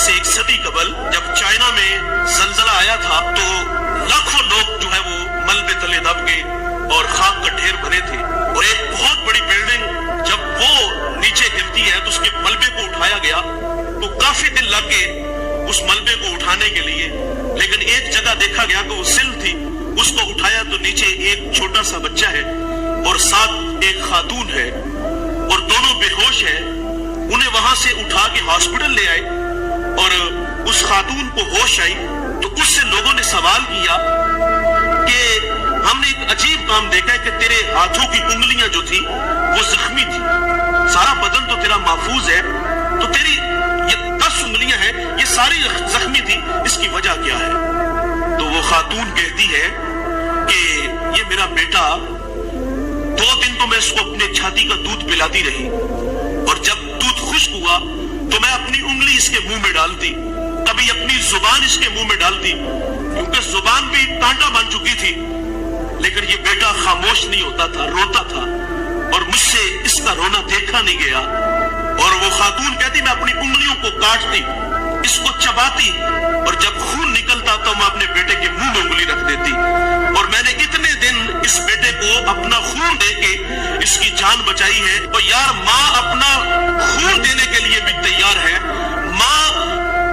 से एक सदी कबल जब चाइना में जलजला आया था तो लाखों लोग जो है वो मलबे तले दब गए और खाक का ढेर बने थे, और एक बहुत बड़ी बिल्डिंग जब वो नीचे गिरती है तो उसके मलबे को उठाया गया तो काफी दिन लग गए उस मलबे को उठाने के लिए, लेकिन एक जगह देखा गया कि वो सिल थी, उसको उठाया तो नीचे एक छोटा सा बच्चा है और साथ एक खातून है और दोनों बेहोश हैं। उन्हें वहां से उठा के हॉस्पिटल ले आए और उस खातून को होश आई तो उससे लोगों ने सवाल किया कि हमने एक अजीब काम देखा है कि तेरे हाथों की उंगलियां जो थी वो जख्मी थी, सारा बदन तो तेरा महफूज है, तो तेरी ये 10 उंगलियां हैं ये सारी जख्मी थी, इसकी वजह क्या है? तो वो खातून कहती है कि ये मेरा बेटा 2 दिन तो मैं इसको अपने छाती का दूध पिलाती रही और जब दूध खुश्क हुआ तो मैं अपनी उंगली इसके मुंह में डालती, कभी अपनी जुबान इसके मुंह में डालती, क्योंकि जुबान भी कांटा बन चुकी थी, लेकिन ये बेटा खामोश नहीं होता था, रोता था और मुझसे इसका रोना देखा नहीं गया। और वो खातून कहती मैं अपनी उंगलियों को काटती, इसको चबाती और जब खून निकलता तो मैं अपने बेटे के मुंह में उंगली रख देती, और मैंने इतने दिन इस बेटे को अपना खून दे के इसकी जान बचाई है। और यार माँ अपना खून देने के लिए भी तैयार है, माँ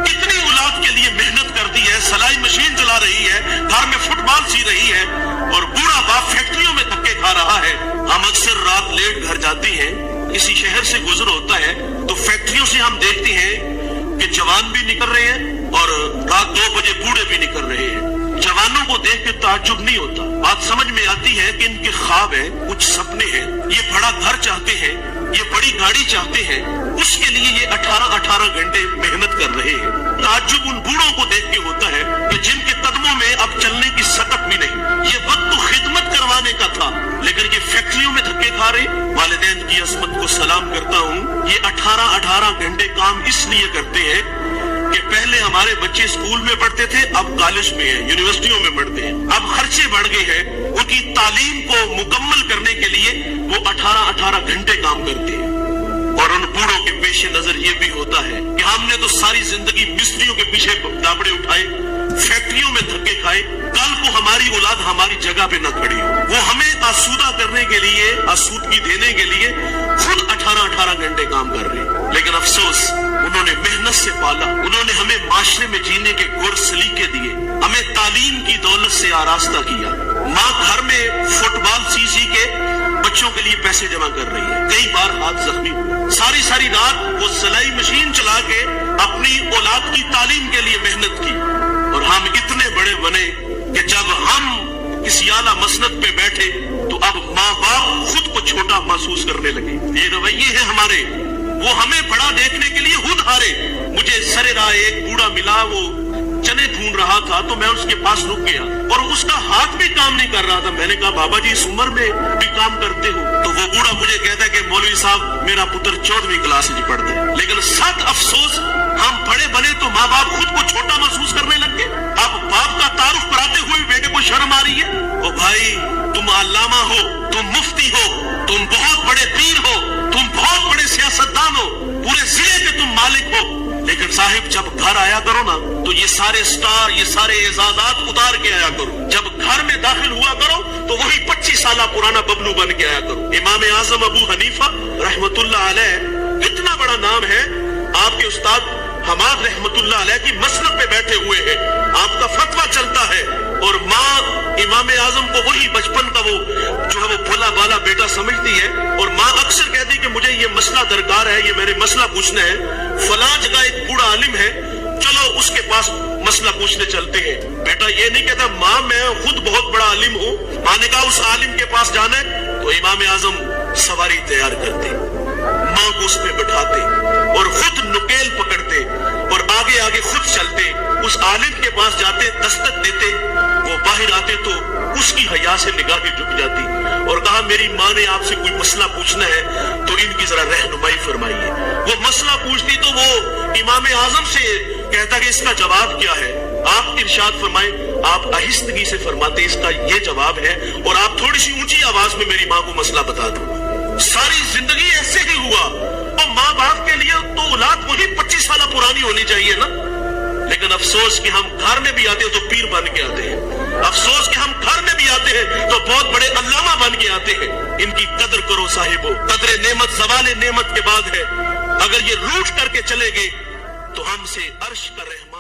कितनी औलाद के लिए मेहनत करती है, सिलाई मशीन चला रही है, घर में फुटबॉल सी रही है, और बूढ़ा बाप फैक्ट्रियों में धक्के खा रहा है। हम अक्सर रात लेट घर जाते हैं, इसी शहर से गुजर होता है तो फैक्ट्रियों से हम देखते हैं कि जवान भी निकल रहे हैं और रात 2 बजे बूढ़े भी निकल रहे हैं। जवानों को देख के ताज्जुब नहीं होता, बात समझ में आती है कि इनके ख्वाब है, कुछ सपने हैं, ये बड़ा घर चाहते हैं, ये बड़ी गाड़ी चाहते हैं, उसके लिए ये 18 घंटे मेहनत कर रहे हैं। ताज्जुब उन बूढ़ों को देख के होता है कि जिनके कदमों में अब चलने की सकत भी नहीं। ये वक्त तो खिदमत करवाने का था, लेकिन ये फैक्ट्रियों में धक्के खा रहे। वालिदैन की असमत को सलाम करता हूँ, ये 18 घंटे काम इसलिए करते हैं कि पहले हमारे बच्चे स्कूल में पढ़ते थे, अब कॉलेज में है, यूनिवर्सिटियों में पढ़ते हैं, अब खर्चे बढ़ गए हैं, उनकी तालीम को मुकम्मल करने के लिए वो 18 घंटे काम करते हैं। और उन बूढ़ों के पेश नजर ये भी होता है कि हमने तो सारी जिंदगी मिस्त्रियों के पीछे दाबड़े उठाए, फैक्ट्रियों में धक्के खाए, कल को हमारी औलाद हमारी जगह पे न खड़ी हो, वो हमें आसूदा करने के लिए, आसूदगी देने के लिए खुद 18 घंटे काम कर रहे हैं। लेकिन अफसोस उन्होंने मेहनत से पाला, उन्होंने हमें माशरे में जीने के गुर सलीके दिए, हमें तालीम की दौलत से आरास्ता किया। माँ घर में फुटबॉल सी के बच्चों के लिए पैसे जमा कर रही है, कई बार हाथ जख्मी हुए, सारी रात वो सिलाई मशीन चला के अपनी औलाद की तालीम के लिए मेहनत की। और हम इतने बड़े बने कि जब हम किसी आला मसनद पे बैठे तो अब माँ बाप खुद को छोटा महसूस करने लगे। ये रवैये है हमारे, वो हमें बड़ा देखने के लिए खुद हारे। मुझे सरे राह एक बूढ़ा मिला, वो चने भून रहा था तो मैं उसके पास रुक गया और उसका हाथ भी काम नहीं कर रहा था। मैंने कहा बाबा जी इस उम्र में भी काम करते हो? तो वो बूढ़ा मुझे कहता है कि मौलवी साहब मेरा पुत्र 14वीं क्लास में पढ़ता है। लेकिन सख्त अफसोस, हम बड़े बने तो माँ बाप खुद को छोटा महसूस करने लग गए। अब बाप का तारुफ कराते हुए बेटे को शर्म आ रही है। ओ भाई, तुम अल्लामा हो, तुम मुफ्ती हो, तुम बहुत बड़े पीर हो, तुम बहुत बड़े सियासतदान हो, पूरे जिले के तुम मालिक हो, लेकिन साहिब जब घर आया करो ना तो ये सारे स्टार, ये सारे एजाजात उतार के आया करो। जब घर में दाखिल हुआ करो तो वही 25 साल पुराना बबलू बन के आया करो। इमाम आजम अबू हनीफा रहमतुल्लाह अलैह इतना बड़ा नाम है, आपके उस्ताद हमाद रहमतुल्लाह अलैह की मसनद पे बैठे हुए हैं, आपका फतवा चलता है, और माँ इमाम आजम को वही बचपन का वो जो है वो भोला बाला बेटा समझती है। और माँ अक्सर कहती कि मुझे ये मसला दरकार है, ये मेरे मसला पूछना है, फलां जगह एक बूढ़ा आलिम है, चलो उसके पास मसला पूछने चलते हैं। बेटा ये नहीं कहता माँ मैं खुद बहुत बड़ा आलिम हूँ। माँ ने कहा उस आलिम के पास जाना है तो इमाम आजम सवारी तैयार करते, माँ को उस पे बैठाते और खुद नुकेल पकड़ते और आगे आगे खुद चलते, उस आलिम के पास जाते, दस्तक देते, वो बाहर आते तो उसकी हया से निगाहें झुक जाती और कहा मेरी माँ ने आपसे कोई मसला पूछना है तो इनकी जरा रहनुमाई फरमाइए। वो मसला पूछती तो वो इमाम आजम से कहता कि इसका जवाब क्या है, आप इरशाद फरमाए। आप आहिस्तगी से फरमाते इसका ये जवाब है और आप थोड़ी सी ऊंची आवाज में मेरी माँ को मसला बता दो। सारी जिंदगी ऐसे ही हुआ और माँ बाप के लिए तो औलाद वही 25 साल पुरानी होनी चाहिए ना। लेकिन अफसोस कि हम घर में भी आते हैं तो पीर बन के आते हैं, अफसोस कि हम घर में भी आते हैं तो बहुत बड़े अल्लामा बन के आते हैं। इनकी कदर करो साहिबो, कदर नेमत ज़वाले नेमत के बाद है। अगर ये रूठ करके चले गए तो हमसे अर्श का रहमान